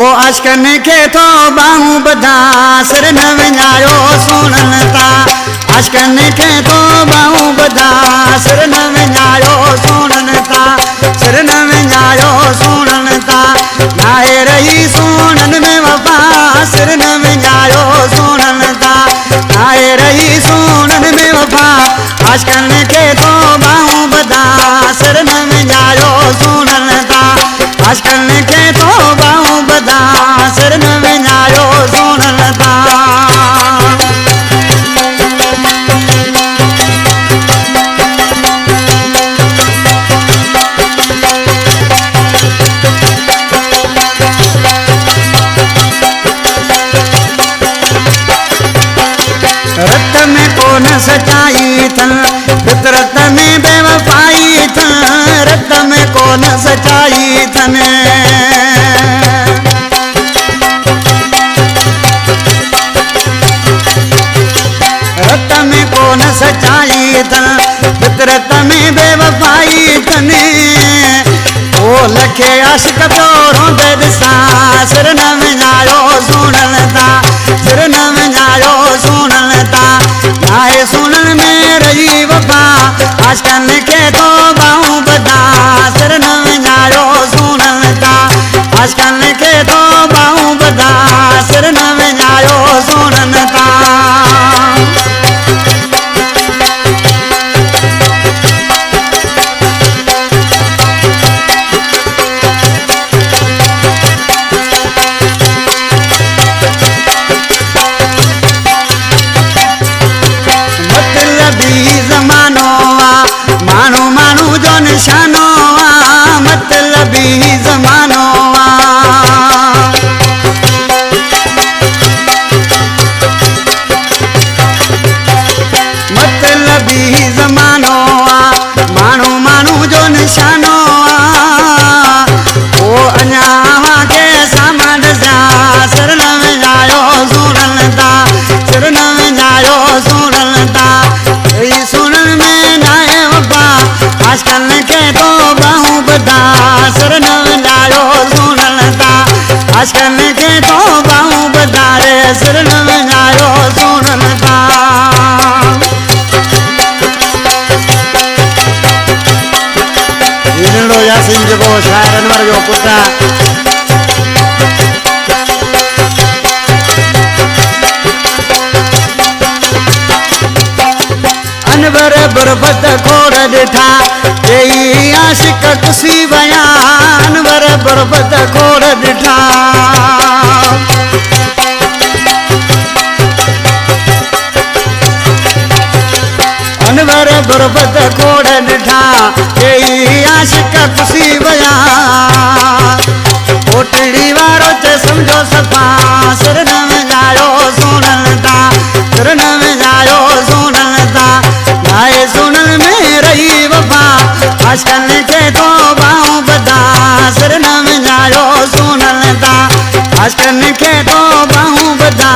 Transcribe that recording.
ओ अशकन के तो बाहू बदा सिर न विञायो सुनन ता अशकन के तो बाहू बदा सिर न विञायो सुनन ता सिर न विञायो सुनन ता नाहे रही सुनन में वफा सिर न विञायो सुनन ता नाहे रही सुनन में वफा अशकन के तो बाहू बदा सिर न विञायो सुनन ता अशकन के तो बाहू बदा सिर न विञायो सुनन ता रत में कौन सच्चाई थन फितरत में बेवफाई थन रत में कौन सच्चाई थन रत में कौन सच्चाई थन फितरत में बेवफाई थन ओ लखे आशिक तोरों बेदसा सिर न विञायो सुनन ता सिर न विञायो सुनन ता नाहे सुनन में रही वफा अशकन के तो बाहू बदा सिर न विञायो सुनन ता अशकन के तो बाहू बदा सिर न विञायो सुनन ता ज़मानो मानू मानू जो निशानो मतलबी ज़मानो मतलबी ज़मानो मानू मानू जो निशानो ओ अञा के सामान जा सिर न विञायो सुनन ता सिर न विञायो सुनन ता सुनन में नाहे वफा अशकन के तो बाहू बदा सिर न विञायो सुनन ता अशकन के तो बाहू बदा रे सिर न विञायो सुनन ता इनड़ो यासीन जो शायर अनवर जो पुटा अनवर बरबत खोड़ दिठा यही आशिक कुसी बया अनवर बरबत खोड़ दिठा अनवर बरबत खोड़ दिठा यही आशिक कुसी बया ओटड़ी वारो चे समझो सफा सिर न विञायो सुनन ता सिर न विञायो सुनन ता नाहे सुनन में रही वफा अशकन के तो बाहू बदा सिर न विञायो सुनन ता अशकन के तो बाहू बदा